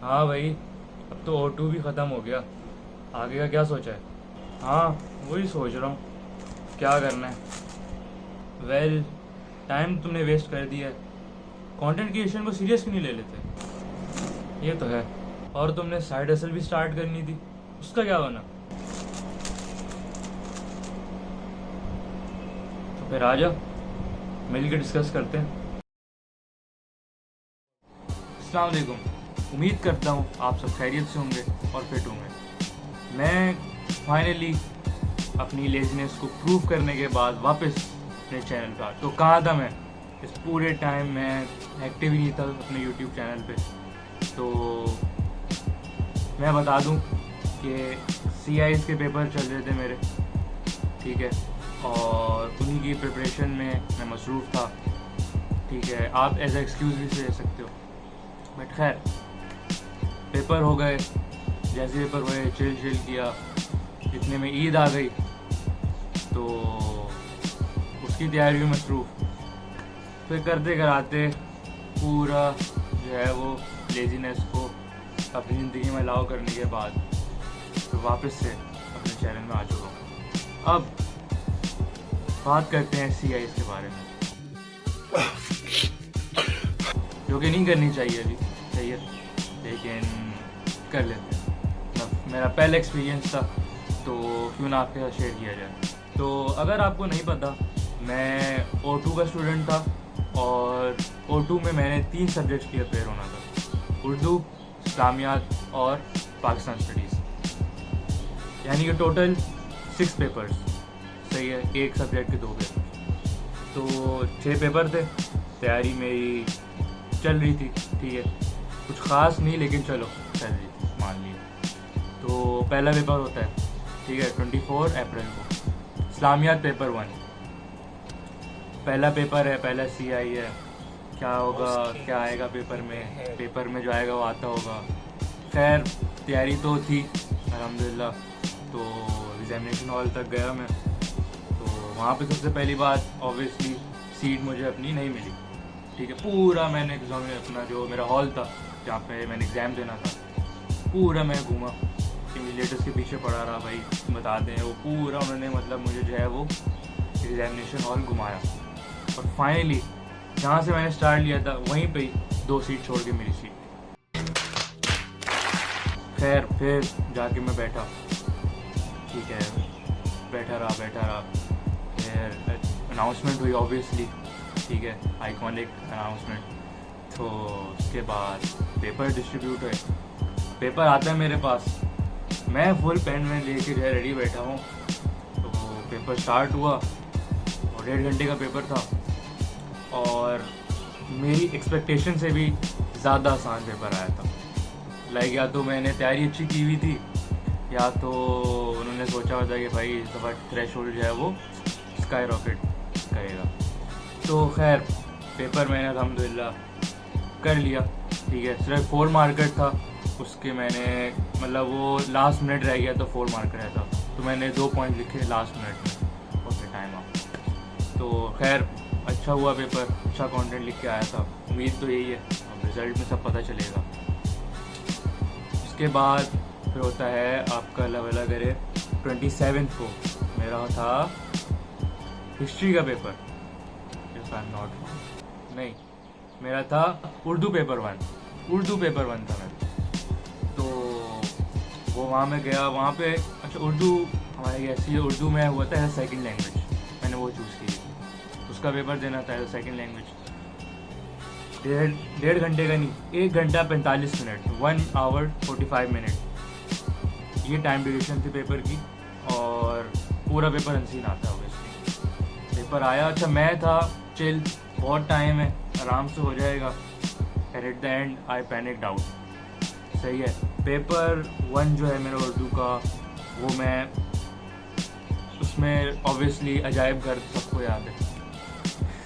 हाँ भाई, अब तो O2 भी ख़त्म हो गया। आगे का क्या सोचा है? हाँ, वही सोच रहा हूँ क्या करना है। वेल, टाइम तुमने वेस्ट कर दिया है। कंटेंट क्रिएशन को सीरियस क्यों नहीं ले लेते? ये तो है। और तुमने साइड हसल भी स्टार्ट करनी थी, उसका क्या बना? तो फिर आ जा, मिल के डिस्कस करते हैं। अस्सलाम वालेकुम। उम्मीद करता हूँ आप सब खैरियत से होंगे और फिट होंगे। मैं फाइनली अपनी लेजीनेस को प्रूव करने के बाद वापस अपने चैनल पर तो कहाँ था मैं? इस पूरे टाइम मैं एक्टिव ही नहीं था अपने यूट्यूब चैनल पे। तो मैं बता दूं कि CIs के पेपर चल रहे थे मेरे, ठीक है, और उन्हीं की प्रिपरेशन में मैं मसरूफ़ था। ठीक है, आप एज एक्सक्यूज़ भी ले सकते हो, बट खैर पेपर हो गए। जैसे पेपर हुए चिल चिल किया, इतने में ईद आ गई तो उसकी तैयारी में मसरूफ़। फिर करते कराते पूरा जो है वो लेजीनेस को अपनी ज़िंदगी में अलाउ करने के बाद तो वापस से अपने चैनल में आ चुका हूँ। अब बात करते हैं CIs के बारे में, जो कि नहीं करनी चाहिए अभी, सही है, लेकिन कर लेते हैं। मतलब मेरा पहला एक्सपीरियंस था तो क्यों ना आपके साथ शेयर किया जाए। तो अगर आपको नहीं पता, मैं O2 का स्टूडेंट था और O2 में मैंने 3 सब्जेक्ट्स के प्रिपेयर होना था: उर्दू, इस्लामियात और पाकिस्तान स्टडीज़। यानी कि टोटल 6 पेपर्स, सही है, एक सब्जेक्ट के 2 पेपर। तो 6 पेपर थे। तैयारी मेरी चल रही थी, ठीक है, कुछ ख़ास नहीं लेकिन चलो चल रही थी, मान लिया। तो पहला पेपर होता है, ठीक है, 24 अप्रैल को, इस्लामियात पेपर 1। पहला पेपर है, पहला CI है। क्या होगा, क्या आएगा पेपर में? पेपर में जो आएगा वो आता होगा। खैर तैयारी तो थी अल्हम्दुलिल्लाह। तो एग्ज़ामिनेशन हॉल तक गया मैं, तो वहाँ पे सबसे पहली बात ऑब्वियसली सीट मुझे अपनी नहीं मिली, ठीक है। पूरा मैंने एग्ज़ाम में अपना जो मेरा हॉल था जहाँ पे मैंने एग्ज़ाम देना था, पूरा मैं घूमा, इन्विजिलेटर्स के पीछे पड़ा रहा, भाई बता दें, वो पूरा उन्होंने मतलब मुझे जो है वो एग्ज़ामिनेशन हॉल घुमाया। और फाइनली जहाँ से मैंने स्टार्ट लिया था वहीं पे ही 2 सीट छोड़ के मेरी सीट। खैर फिर जाके मैं बैठा, ठीक है, बैठा रहा। फिर अनाउंसमेंट हुई ऑब्वियसली, ठीक है, आइकॉनिक अनाउंसमेंट। तो उसके बाद पेपर डिस्ट्रीब्यूट हुए। पेपर आता है मेरे पास, मैं फुल पेन में लेके जो है रेडी बैठा हूँ। तो पेपर स्टार्ट हुआ और 1.5 घंटे का पेपर था और मेरी एक्सपेक्टेशन से भी ज़्यादा आसान पेपर आया था। लाइक या तो मैंने तैयारी अच्छी की हुई थी, या तो उन्होंने सोचा होता है कि भाई इस दफ़ा थ्रेशोल्ड जो है वो स्काई रॉकेट करेगा। तो खैर पेपर मैंने अल्हम्दुलिल्लाह कर लिया, ठीक है। सिर्फ 4 मार्कर था, उसके मैंने मतलब वो लास्ट मिनट रह गया तो 4 मार्कर रहता, तो मैंने 2 पॉइंट लिखे लास्ट मिनट में, ओके टाइम आप। तो खैर अच्छा हुआ पेपर, अच्छा कंटेंट लिख के आया था। उम्मीद तो यही है, अब रिज़ल्ट में सब पता चलेगा। उसके बाद फिर होता है आपका अल्लाह करे 27 को मेरा था हिस्ट्री का paper, if I am not, नहीं, मेरा था उर्दू पेपर 1 था मेरा। तो वो वहाँ मैं गया, वहाँ पे अच्छा उर्दू हमारी ऐसी है, उर्दू में हुआ था एज सेकेंड लैंग्वेज, मैंने वो चूज़ की, उसका पेपर देना था एज सेकेंड लैंग्वेज। 1.5 घंटे का नहीं, 1 घंटा 45 मिनट, 1 आवर 45 मिनट, ये टाइम ड्यूरेशन थी पेपर की। और पूरा पेपर अनसीन आता है ऑब्वियसली। पेपर आया, अच्छा मैं था चिल, बहुत टाइम है, आराम से हो जाएगा। And at the and I panicked out, सही है। पेपर 1 जो है मेरा उर्दू का, वो मैं उसमें ऑब्वियसली अजायब घर सबको याद है,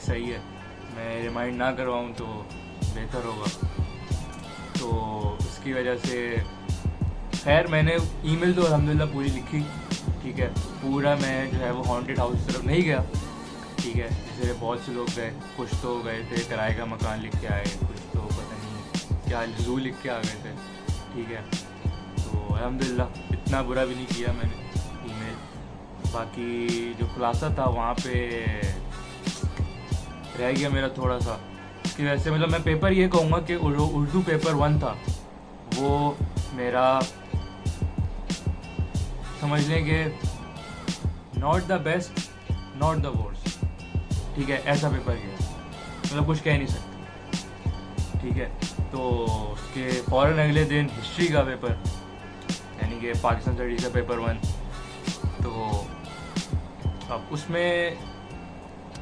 सही है, मैं रिमाइंड ना करवाऊँ तो बेहतर होगा। तो उसकी वजह से खैर मैंने ईमेल तो अल्हम्दुलिल्लाह पूरी लिखी, ठीक है। पूरा मैं जो है वो हॉन्टेड हाउस की तरफ नहीं गया, ठीक है, जैसे बहुत से लोग गए, कुछ तो गए थे किराए का मकान लिख के आए, कुछ तो पता नहीं क्या जू लिख के आ गए थे। ठीक है। तो अल्हम्दुलिल्लाह इतना बुरा भी नहीं किया मैंने ईमेल। बाकी जो खुलासा था वहाँ पे रह गया मेरा थोड़ा सा, इसकी वजह से मतलब मैं पेपर ये कहूँगा कि उर्दू पेपर 1 था वो मेरा समझ लें कि not the best not the worst, ठीक है, ऐसा पेपर गया, मतलब कुछ कह नहीं सकते, ठीक है। तो उसके फ़ौरन अगले दिन हिस्ट्री का पेपर, यानी कि पाकिस्तान स्टडीज़ का पेपर 1, तो अब उसमें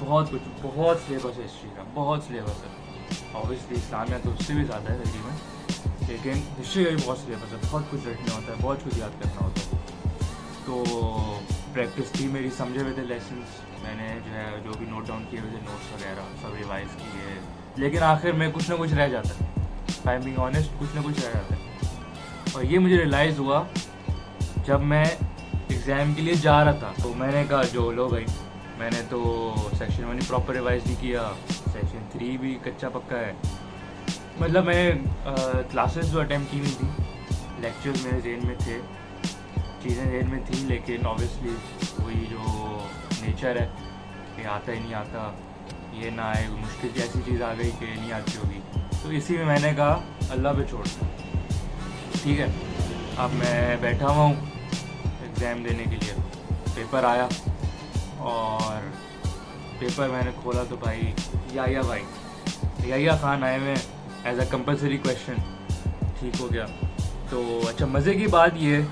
बहुत सिलेबस है हिस्ट्री का, बहुत सिलेबस है। ऑब्वियसली इस्लामिया तो उससे भी ज़्यादा है तकरीबन, लेकिन हिस्ट्री का भी बहुत सिलेबस है, बहुत कुछ रटना होता है, बहुत कुछ याद करना होता है। तो प्रैक्टिस थी मेरी, समझे हुए थे लेसन्स, मैंने जो भी नोट डाउन किए हुए थे नोट्स वगैरह सब रिवाइज़ किए, लेकिन आखिर में कुछ ना कुछ रह जाता है, आई एम बीइंग ऑनेस्ट, कुछ ना कुछ रह जाता है। और ये मुझे रियलाइज़ हुआ जब मैं एग्ज़ाम के लिए जा रहा था। तो मैंने कहा जो लो भाई, मैंने तो सेक्शन 1 ही प्रॉपर रिवाइज नहीं किया, सेक्शन 3 भी कच्चा पक्का है। मतलब मैंने क्लासेस जो अटैम्प्ट की नहीं थी, लेक्चर्स मेरे जेन में थे, चीज़ें जेन में थी, लेकिन ऑब्वियसली वही जो नेचर है कि आता ही नहीं आता, ये ना आए, मुश्किल जैसी चीज़ आ गई कि नहीं आती होगी, तो इसी में मैंने कहा अल्लाह पे छोड़, ठीक है। अब मैं बैठा हुआ हूँ एग्ज़ाम देने के लिए, पेपर आया और पेपर मैंने खोला तो भाई याया खान आए हुए एज अ कंपलसरी क्वेश्चन, ठीक हो गया। तो अच्छा, मज़े की बात ये,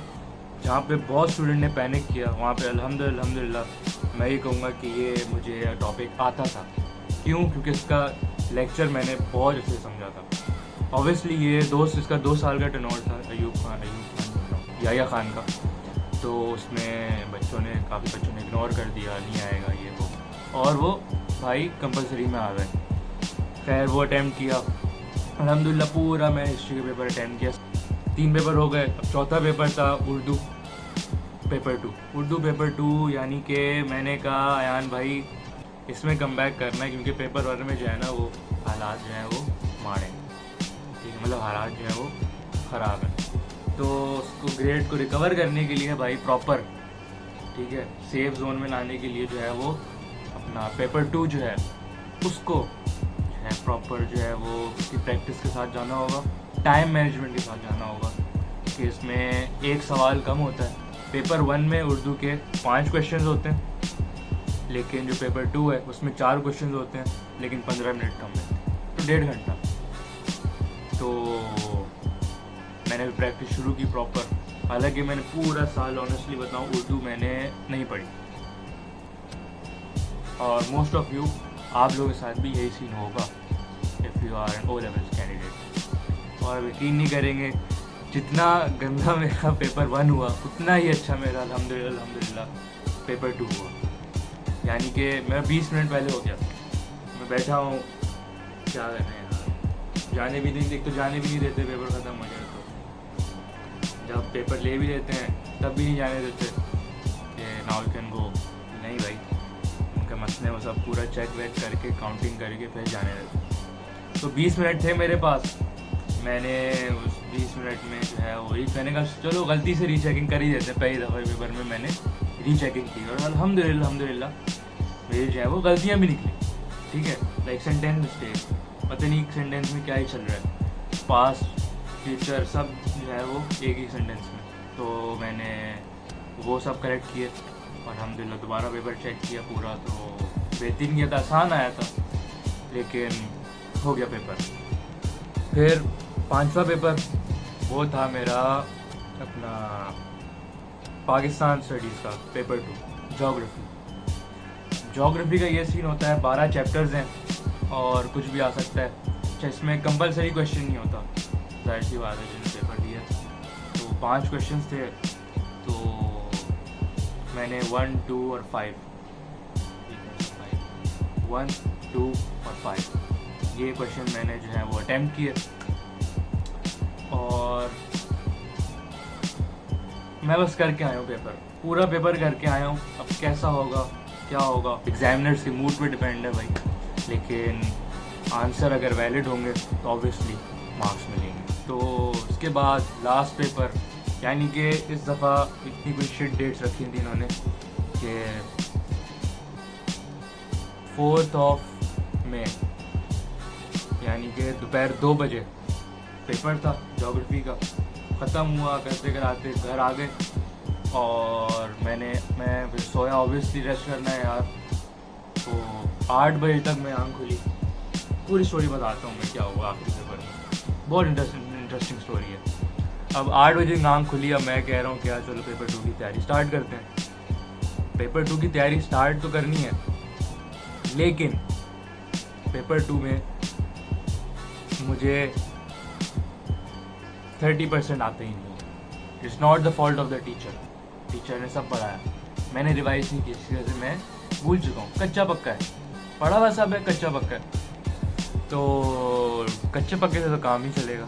जहाँ पे बहुत स्टूडेंट ने पैनिक किया वहाँ पे अल्हम्दुलिल्लाह मैं ये कहूँगा कि ये मुझे टॉपिक आता था। क्यों? क्योंकि इसका लेक्चर मैंने बहुत अच्छे से समझा था। ऑब्वियसली ये इसका 2 साल का टर्नओवर था याया खान का, तो उसमें काफ़ी बच्चों ने इग्नोर कर दिया, नहीं आएगा ये वो, और वो भाई कंपलसरी में आ गए। खैर वो अटैम्प्ट किया, अल्हम्दुलिल्लाह पूरा मैं हिस्ट्री के पेपर अटैम्प्ट किया, 3 पेपर हो गए। अब चौथा पेपर था उर्दू पेपर 2, यानी कि मैंने कहा अयान भाई इसमें कम बैक करना है, क्योंकि पेपर 1 में जो है ना वो हालात जो हैं वो माड़े, ठीक है, मतलब हालात जो हैं वो ख़राब हैं। तो उसको ग्रेड को रिकवर करने के लिए भाई प्रॉपर, ठीक है, सेफ जोन में लाने के लिए जो है वो अपना पेपर 2 जो है उसको जो है प्रॉपर जो है वो उसकी प्रैक्टिस के साथ जाना होगा, टाइम मैनेजमेंट के साथ जाना होगा, कि इसमें एक सवाल कम होता है। पेपर 1 में उर्दू के 5 क्वेश्चन होते हैं, लेकिन जो पेपर 2 है उसमें 4 क्वेश्चन होते हैं, लेकिन 15 मिनट कम है, तो 1.5 घंटा। तो मैंने भी प्रैक्टिस शुरू की प्रॉपर, हालांकि मैंने पूरा साल ऑनेस्टली बताऊं उर्दू मैंने नहीं पढ़ी, और मोस्ट ऑफ यू आप लोगों के साथ भी यही सीन होगा if you are an O levels candidate. और यकीन नहीं करेंगे, जितना गंदा मेरा पेपर 1 हुआ उतना ही अच्छा मेरा अल्हम्दुलिल्लाह पेपर 2 हुआ। यानी कि मेरा 20 मिनट पहले हो गया, मैं बैठा हूँ, क्या करना है यार, जाने भी नहीं देते पेपर ख़त्म हो जाए तो, जब पेपर ले भी लेते हैं तब भी नहीं जाने देते कि नाउ यू कैन गो, नहीं भाई, उनका मसले वो सब पूरा चेक वेक करके काउंटिंग करके फिर जाने देते। तो 20 मिनट थे मेरे पास, मैंने उस 20 मिनट में जो है वो मैंने कहा चलो गलती से रीचेकिंग कर ही देते हैं। पहली दफ़ा पेपर में मैंने रीचेकिंग की और अल्हम्दुलिल्लाह मेरी जो है वो गलतियाँ भी निकली, ठीक है, लाइक सेंटेंस मिस्टेक, पता नहीं सेंटेंस में क्या ही चल रहा है, पास फ्यूचर सब जो है वो एक ही सेंटेंस में। तो मैंने वो सब करेक्ट किए और अल्हम्दुलिल्लाह दोबारा पेपर चेक किया पूरा, तो बेहतरीन किया था, आसान आया था, लेकिन हो गया पेपर। फिर 5वां पेपर वो था मेरा अपना पाकिस्तान स्टडीज़ का पेपर 2 जोग्राफ़ी का ये सीन होता है 12 चैप्टर्स हैं और कुछ भी आ सकता है। अच्छा, इसमें कंपलसरी क्वेश्चन नहीं होता, जाहिर सी बात है, जिन्होंने पेपर दिया तो 5 क्वेश्चन थे, तो मैंने 1, 2 और 5 1, 2 और 5 ये क्वेश्चन मैंने जो है वो अटैम्प्ट किए और मैं बस करके आया हूँ, पूरा पेपर करके आया हूँ। अब कैसा होगा क्या होगा एग्जामिनर्स के मूड पे डिपेंड है भाई, लेकिन आंसर अगर वैलिड होंगे तो ऑब्वियसली मार्क्स मिलेंगे। तो उसके बाद लास्ट पेपर, यानी कि इस दफ़ा इतनी कोई शिट डेट्स रखी थी इन्होंने कि 4 मई, यानी कि दोपहर 2 बजे पेपर था ज्योग्राफी का। ख़त्म हुआ, करते कराते घर आ गए और मैं फिर सोया, ऑब्वियसली रेस्ट करना है यार। तो 8 बजे तक मैं आँख खुली। पूरी स्टोरी बताता हूँ मैं क्या हुआ आखिरी पेपर में, बहुत इंटरेस्टिंग स्टोरी है। अब 8 बजे आँख खुली, अब मैं कह रहा हूँ क्या चलो पेपर 2 की तैयारी स्टार्ट करते हैं। पेपर 2 की तैयारी स्टार्ट तो करनी है, लेकिन पेपर 2 में मुझे 30% आते ही नहीं। It's not the fault of the teacher ने सब पढ़ाया, मैंने रिवाइज नहीं की, इस वजह से मैं भूल चुका हूँ। कच्चा पक्का है, पढ़ा हुआ सब है, कच्चा पक्का है। तो कच्चे पक्के से तो काम ही चलेगा,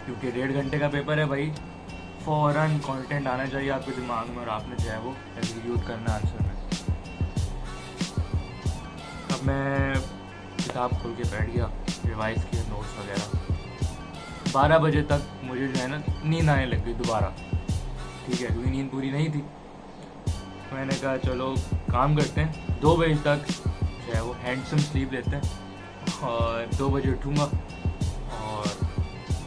क्योंकि 1.5 घंटे का पेपर है भाई। फ़ौरन कंटेंट आना चाहिए आपके दिमाग में और आपने जो है वो एग्जीक्यूट करना आंसर में। अब मैं किताब खोल के बैठ गया, रिवाइज किया नोट्स वगैरह। 12 बजे तक मुझे जो है ना नींद आने लग गई दोबारा, ठीक है, क्योंकि नींद पूरी नहीं थी। मैंने कहा चलो काम करते हैं, 2 बजे तक जो है वो हैंडसम स्लीप लेते हैं और 2 बजे उठूँगा और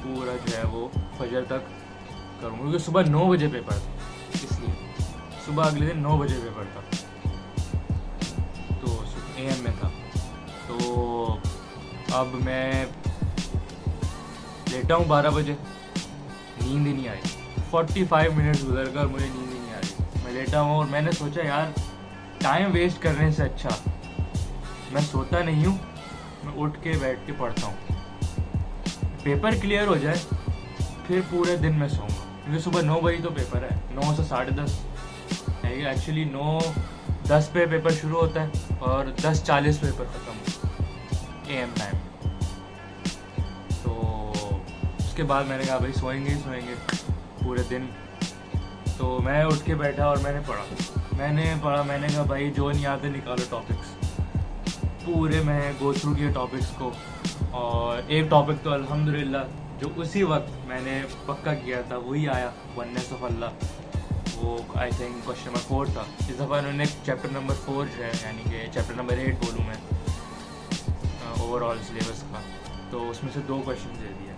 पूरा जो है वो फजर तक करूँगा, क्योंकि सुबह 9 बजे पेपर था, इसलिए सुबह अगले दिन 9 बजे पेपर था, तो AM में था। तो अब मैं लेटा हूँ 12 बजे, नींद ही नहीं आई। 45 मिनट्स गुजर कर मुझे नींद ही नहीं आ रही। मैं लेटा हूँ और मैंने सोचा यार टाइम वेस्ट करने से अच्छा मैं सोता नहीं हूँ, मैं उठ के बैठ के पढ़ता हूँ, पेपर क्लियर हो जाए फिर पूरे दिन मैं सोऊंगा, क्योंकि सुबह 9 बजे तो पेपर है, 9 से 10:30 है। एक्चुअली 9:10 पे पेपर शुरू होता है और 10:40 पेपर ख़त्म होता है AM टाइम। तो उसके बाद मैंने कहा भाई सोएंगे ही सोएंगे पूरे दिन। तो मैं उठ के बैठा और मैंने पढ़ा। मैंने कहा भाई जो नहीं आते निकालो टॉपिक्स, पूरे मैं गो थ्रू किए टॉपिक्स को। और एक टॉपिक तो अल्हम्दुलिल्लाह जो उसी वक्त मैंने पक्का किया था वही आया, वननेस ऑफ अल्लाह। वो आई थिंक क्वेश्चन नंबर 4 था। इस दफ़ा इन्होंने चैप्टर नंबर 4 जो है, यानी कि चैप्टर नंबर 8 बोलूँ मैं ओवरऑल सिलेबस का, तो उसमें से 2 क्वेश्चन दे दिए,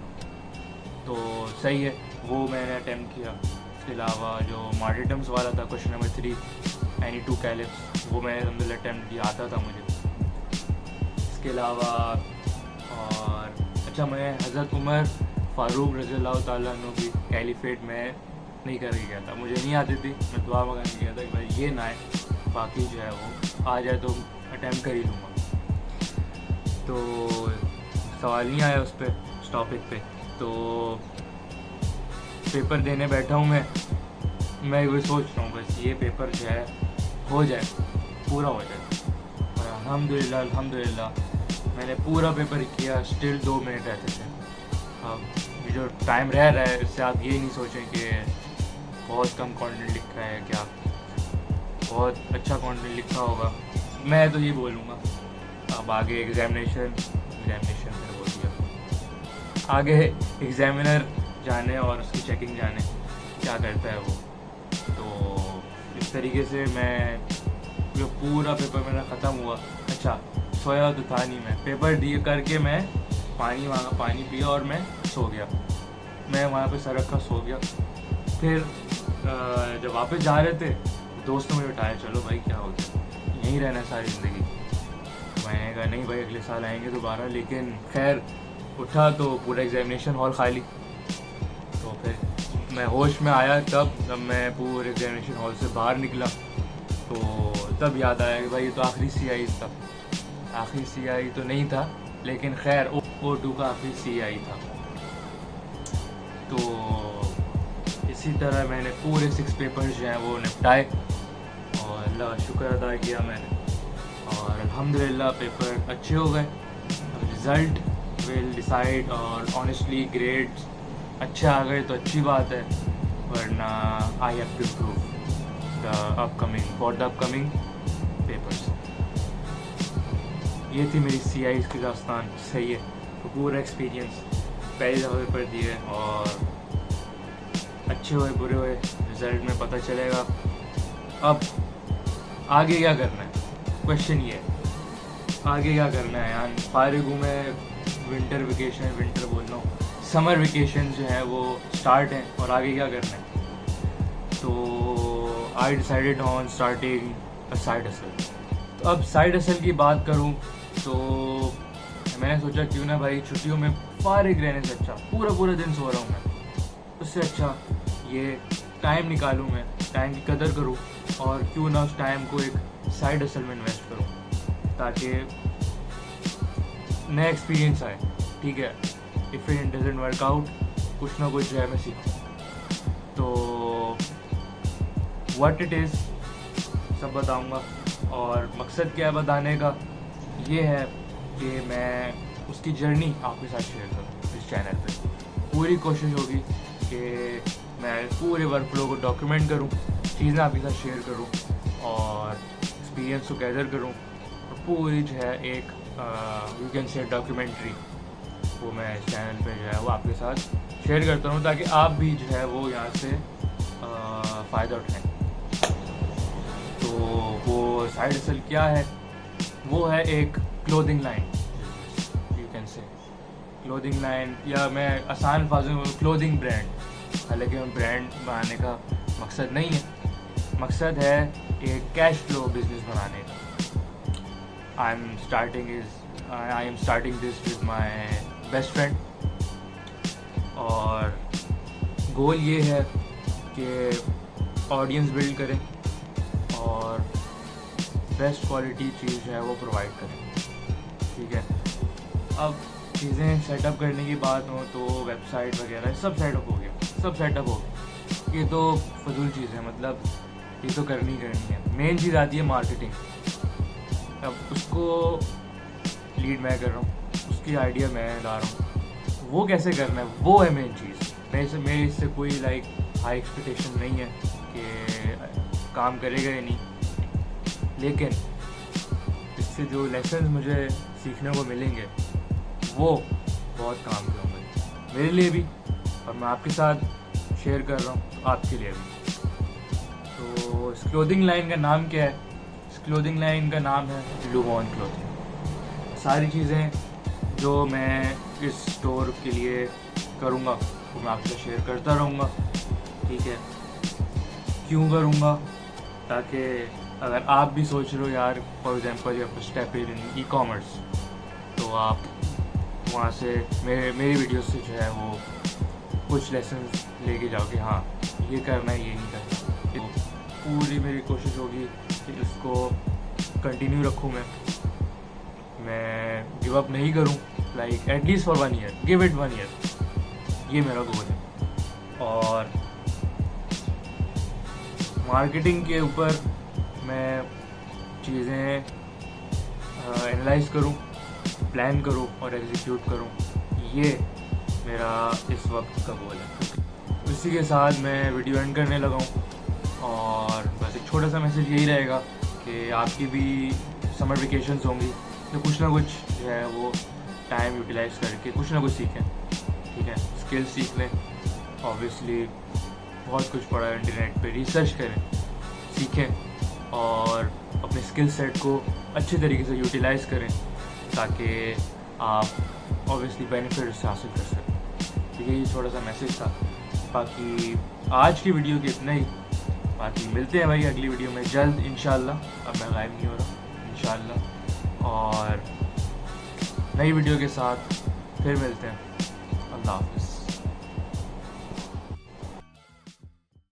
तो सही है, वो मैंने अटैम्प्ट किया। इसके अलावा जो मार्टिटम्स वाला था क्वेश्चन नंबर 3 एनी टू कैलिप्स, वो मैंने अल्हम्दुलिल्लाह अटैम्प्ट किया, आता था मुझे। इसके अलावा और अच्छा, मैं हज़रत उमर फ़ारूक रज़ियल्लाहु ताला अन्हु की कैलिफेट में नहीं करके गया था, मुझे नहीं आती थी, मैं दुआ मांगने गया था कि भाई ये ना आए, बाकी जो है वो आ जाए तो अटैम्प्ट कर ही लूँगा। तो सवाल नहीं आया उस पर, उस टॉपिक पे। तो पेपर देने बैठा हूँ मैं वही सोच रहा हूँ बस ये पेपर जो है हो जाए, पूरा हो जाए। और अल्हम्दुलिल्लाह मैंने पूरा पेपर किया, स्टिल 2 मिनट रहते थे। अब जो टाइम रह रहा है इससे आप ये नहीं सोचें कि बहुत कम कंटेंट लिखा है, क्या बहुत अच्छा कंटेंट लिखा होगा, मैं तो ये बोलूँगा। अब आगे एग्जामिनेशन मैंने बोल दिया, आगे एग्जामिनर जाने और उसकी चेकिंग जाने क्या करता है वो। तो इस तरीके से मैं जो पूरा पेपर मेरा ख़त्म हुआ। अच्छा, सोया तो था नहीं मैं, पेपर दिए करके मैं पानी मांगा, पानी पिया और मैं सो गया। मैं वहाँ पे सड़क का सो गया। फिर जब वापस जा रहे थे दोस्तों ने उठाया, चलो भाई क्या हो गया, यहीं रहना है सारी ज़िंदगी। मैंने कहा नहीं भाई अगले साल आएंगे दोबारा। लेकिन खैर उठा तो पूरा एग्जामिनेशन हॉल खाली। तो फिर मैं होश में आया जब मैं पूरे एग्जामिनेशन हॉल से बाहर निकला, तो तब याद आया कि भाई ये तो आखिरी CI था। आखिरी CI तो नहीं था, लेकिन खैर O2 का आखिरी CI था। तो इसी तरह मैंने पूरे 6 पेपर्स जो हैं वो निपटाए और अल्लाह का शुक्र अदा किया मैंने, और अल्हम्दुलिल्लाह पेपर अच्छे हो गए। रिज़ल्ट विल डिसाइड, और ऑनेस्टली ग्रेड्स अच्छे आ गए तो अच्छी बात है, वरना I have to improve the upcoming papers. ये थी मेरी CIs की दास्तान। सही है, तो पूरा एक्सपीरियंस, पहले दफ़ा पेपर दिए और अच्छे हुए बुरे हुए रिजल्ट में पता चलेगा। अब आगे क्या करना है, क्वेश्चन ये है, आगे क्या करना है यार। फारिग हूँ मैं, विंटर बोल रहा हूँ, समर वेकेशन जो है वो स्टार्ट है और आगे क्या करना है। तो I decided on starting a side hustle. तो अब साइड हसल की बात करूँ तो मैंने सोचा क्यों ना भाई छुट्टियों में फारिग रहने से अच्छा, पूरा दिन सो रहा हूँ मैं, उससे अच्छा ये टाइम निकालूँ, मैं टाइम की कदर करूँ और क्यों ना उस टाइम को एक साइड हसल में इन्वेस्ट करूँ ताकि नया एक्सपीरियंस आए। ठीक है, if it doesn't work out, कुछ ना कुछ जो है मैं सीखूँ। तो व्हाट इट इज़ सब बताऊँगा और मकसद क्या है बताने का, ये है कि मैं उसकी जर्नी आपके साथ शेयर करूँ इस चैनल पे। पूरी कोशिश होगी कि मैं पूरे वर्क फ्लो को डॉक्यूमेंट करूँ, चीज़ें आपके साथ शेयर करूँ और एक्सपीरियंस को गैदर करूँ और पूरी जो है एक यू कैन से डॉक्यूमेंट्री वो मैं इस चैनल पे जो है वो आपके साथ शेयर करता हूँ ताकि आप भी जो है वो यहाँ से फ़ायदा उठाएं। तो वो साइड हसल क्या है, वो है एक clothing line, you can say clothing line, या मैं आसान अल्फाज़ों में क्लोथिंग ब्रांड। हालांकि मैं ब्रांड बनाने का मकसद नहीं है, मकसद है एक कैश फ्लो बिजनेस बनाने का। I am starting this with my best friend और गोल ये है कि ऑडियंस बिल्ड करें और बेस्ट क्वालिटी चीज़ जो है वो प्रोवाइड करें। ठीक है, अब चीज़ें सेटअप करने की बात हो तो वेबसाइट वगैरह सब सेटअप हो गया। ये तो फजूल चीज़ है, मतलब ये तो करनी है। मेन चीज़ आती है मार्केटिंग। अब उसको लीड मैं कर रहा हूँ, उसकी आइडिया मैं ला रहा हूँ, वो कैसे करना है वो है मेन चीज़। मेरे इससे कोई हाई एक्सपेक्टेशन नहीं है कि काम करेगा या नहीं, लेकिन इससे जो लेसन मुझे सीखने को मिलेंगे वो बहुत काम के होंगे मेरे लिए भी और मैं आपके साथ शेयर कर रहा हूँ आपके लिए भी। तो इस क्लोथिंग लाइन का नाम क्या है? इस क्लोथिंग लाइन का नाम है लुवॉन क्लोथिंग। सारी चीज़ें जो मैं इस स्टोर के लिए करूँगा वो मैं आपसे शेयर करता रहूँगा। ठीक है, क्यों करूँगा? ताकि अगर आप भी सोच रहे हो यार, for example you have to step in ecommerce, तो आप वहाँ से मेरी वीडियोस से जो है वो कुछ लेसन लेके जाओगे, हाँ ये करना है ये नहीं करना। तो पूरी मेरी कोशिश होगी कि इसको कंटिन्यू रखूँ, मैं गिव अप नहीं करूँ, at least for 1 year, give it 1 year, ये मेरा गोल है। और मार्केटिंग के ऊपर मैं चीज़ें एनालाइज करूं, प्लान करूं और एग्जीक्यूट करूं, ये मेरा इस वक्त का गोल है। इसी के साथ मैं वीडियो एंड करने लगा हूं और बस एक छोटा सा मैसेज यही रहेगा कि आपकी भी समर वेकेशंस होंगी तो कुछ ना कुछ जो है वो टाइम यूटिलाइज करके कुछ ना कुछ सीखें। ठीक है, स्किल्स सीख लें, ऑब्वियसली बहुत कुछ पड़ा है इंटरनेट पे, रिसर्च करें, सीखें और अपने स्किल सेट को अच्छे तरीके से यूटिलाइज़ करें ताकि आप ऑब्वियसली बेनिफिट से हासिल कर सकें। तो यही छोटा सा मैसेज था। बाकी आज की वीडियो के इतना ही, बाकी मिलते हैं भाई अगली वीडियो में जल्द इंशाल्लाह। अब मैं गायब नहीं हो रहा इंशाल्लाह, और नई वीडियो के साथ फिर मिलते हैं। अल्लाह हाफ़िज़।